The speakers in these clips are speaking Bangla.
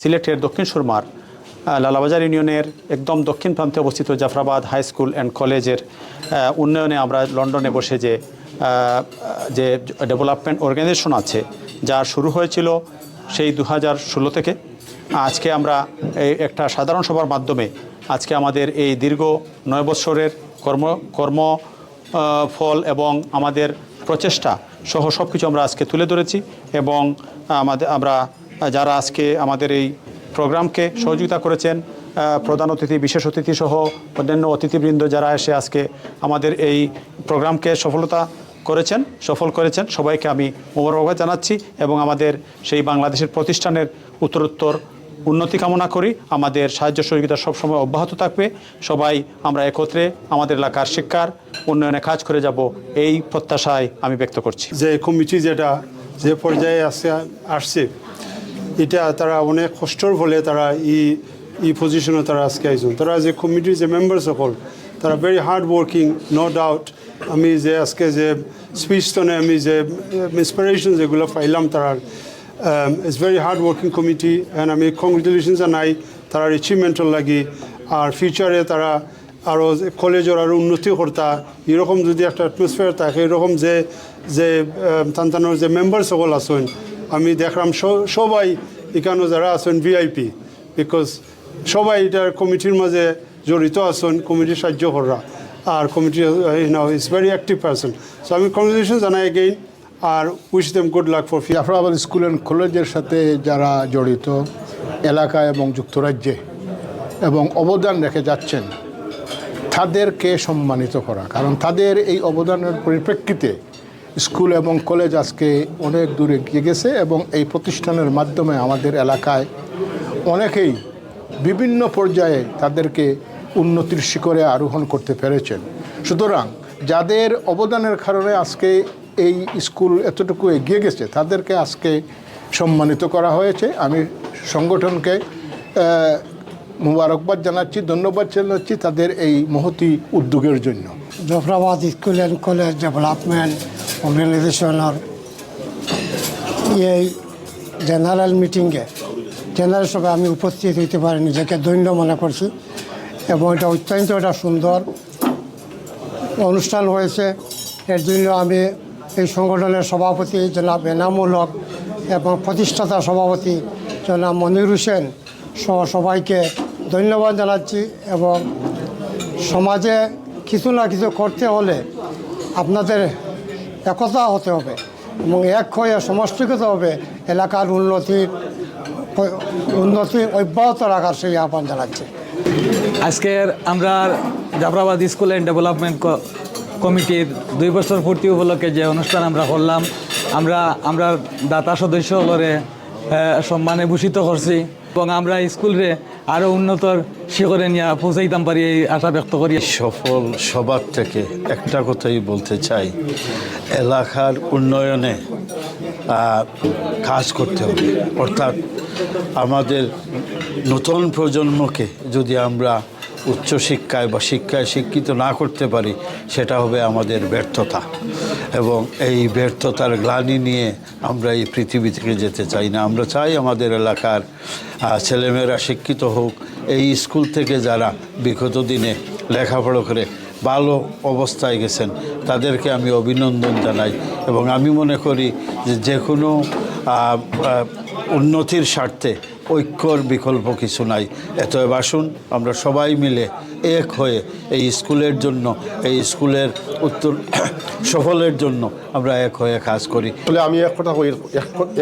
সিলেটের দক্ষিণ সুরমার লালাবাজার ইউনিয়নের একদম দক্ষিণ প্রান্তে অবস্থিত জাফরাবাদ হাই স্কুল অ্যান্ড কলেজের উন্নয়নে আমরা লন্ডনে বসে যে ডেভেলপমেন্ট অর্গানাইজেশন আছে যার শুরু হয়েছিল সেই 2016 থেকে আজকে আমরা এই একটা সাধারণ সভার মাধ্যমে আজকে আমাদের এই দীর্ঘ 9 বছরের কর্ম ফল এবং আমাদের প্রচেষ্টা সহ সব কিছু আমরা আজকে তুলে ধরেছি এবং আমরা যারা আজকে আমাদের এই প্রোগ্রামকে সহযোগিতা করেছেন প্রধান অতিথি বিশেষ অতিথি সহ অন্যান্য অতিথিবৃন্দ যারা এসে আজকে আমাদের এই প্রোগ্রামকে সফল করেছেন সবাইকে আমি মোবারকবাদ জানাচ্ছি এবং আমাদের সেই বাংলাদেশের প্রতিষ্ঠানের উত্তরোত্তর উন্নতি কামনা করি। আমাদের সাহায্য সহযোগিতা সবসময় অব্যাহত থাকবে। সবাই আমরা একত্রে আমাদের এলাকার শিক্ষার উন্নয়নে কাজ করে যাব এই প্রত্যাশায় আমি ব্যক্ত করছি। যে কমিটি যেটা যে পর্যায়ে আসছে এটা তারা অনেক কষ্টর ফলে তারা এই পজিশনে তারা আজকে আইসুন। তারা যে কমিটির যে মেম্বার সকল তারা very hard working, no doubt. আমি যে আজকে যে স্পিচটনে আমি যে ইন্সপিরেশন যেগুলো পাইলাম তারা it's very hard working committee and আমি কংগ্রেচুলেশন জানাই তারা অ্যাচিভমেন্টের লাগি। আর ফিউচারে তারা আরও কলেজের আরও উন্নতি করতা এরকম যদি একটা অ্যাটমসফিয়ার থাকে এরকম যে তান্তানোর যে মেম্বার সকল আসেন আমি দেখলাম সবাই এখানে যারা আছেন ভিআইপি, বিকজ সবাই এটার কমিটির মাঝে জড়িত আছেন, কমিটির সাহায্য করা আর committee is very active person. So আমি কংগ্রেচুলেশন জানাই এগেইন আর wish them good luck for Jafrabad school and কলেজের সাথে যারা জড়িত এলাকা এবং যুক্তরাজ্যে এবং অবদান রেখে যাচ্ছেন তাদেরকে সম্মানিত করা, কারণ তাদের এই অবদানের পরিপ্রেক্ষিতে স্কুল এবং কলেজ আজকে অনেক দূরে এগিয়ে গেছে এবং এই প্রতিষ্ঠানের মাধ্যমে আমাদের এলাকায় অনেকেই বিভিন্ন পর্যায়ে তাদেরকে উন্নতির শিখরে আরোহণ করতে পেরেছেন। সুতরাং যাদের অবদানের কারণে আজকে এই স্কুল এতটুকু এগিয়ে গেছে তাদেরকে আজকে সম্মানিত করা হয়েছে। আমি সংগঠনকে মুবারকবাদ জানাচ্ছি, ধন্যবাদ জানাচ্ছি তাদের এই মহতি উদ্যোগের জন্য। Jafarabad school and college development অর্গানাইজেশনের এই জেনারেল মিটিংয়ে জেনারেল সভায় আমি উপস্থিত হইতে পারি নিজেকে ধন্য মনে করছি এবং এটা অত্যন্ত একটা সুন্দর অনুষ্ঠান হয়েছে। এর জন্য আমি এই সংগঠনের সভাপতি জনাব এনামুল হক এবং প্রতিষ্ঠাতা সভাপতি জনাব মনির হোসেন সহ সবাইকে ধন্যবাদ জানাচ্ছি এবং সমাজে কিছু না কিছু করতে হলে আপনাদের একতা হতে হবে এবং এক হয়ে সমষ্টিগত হবে এলাকার উন্নতি অব্যাহত রাখার সেই আহ্বান জানাচ্ছি। আজকের আমরা জাফরাবাদ স্কুল অ্যান্ড ডেভেলপমেন্ট কমিটির 2 বছর পূর্তি উপলক্ষে যে অনুষ্ঠান আমরা করলাম আমরা দাতা সদস্য হলরে সম্মানে ভূষিত করছি এবং আমরা স্কুলরে আরও উন্নতর শিখরে নিয়ে পৌঁছাইতাম পারি এই আশা ব্যক্ত করি। সফল সবার থেকে একটা কথাই বলতে চাই, এলাকার উন্নয়নে কাজ করতে হবে। অর্থাৎ আমাদের নতুন প্রজন্মকে যদি আমরা উচ্চশিক্ষায় বা শিক্ষায় শিক্ষিত না করতে পারি সেটা হবে আমাদের ব্যর্থতা এবং এই ব্যর্থতার গ্লানি নিয়ে আমরা এই পৃথিবী থেকে যেতে চাই না। আমরা চাই আমাদের এলাকার ছেলেমেয়েরা শিক্ষিত হোক। এই স্কুল থেকে যারা বিগত দিনে লেখাপড়া করে ভালো অবস্থায় গেছেন তাদেরকে আমি অভিনন্দন জানাই এবং আমি মনে করি যে কোনো উন্নতির স্বার্থে ঐক্যর বিকল্প কিছু নাই। এতএব আসুন আমরা সবাই মিলে এক হয়ে এই স্কুলের জন্য এই স্কুলের সফলের জন্য আমরা এক হয়ে কাজ করি। আসলে আমি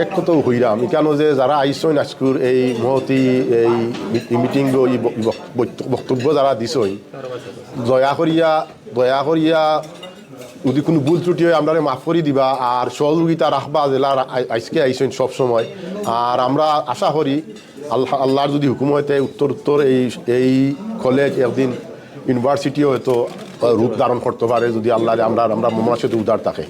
এক কথাও হইলাম কেন যে যারা আইসইন আজকুর এই মহতি এই মিটিং বক্তব্য যারা দিছই দয়া করিয়া যদি কোনো ভুল ত্রুটি হয় আমরা মাফ করে দিবা আর সহযোগিতা রাখবা জেলার আজকে আইসেন সবসময়। আর আমরা আশা করি আল্লাহর যদি হুকুম হইতে উত্তর এই কলেজ একদিন ইউনিভার্সিটিও হয়তো রূপ ধারণ করতে পারে যদি আল্লাহ আমরা মনের সাথে উদার থাকে।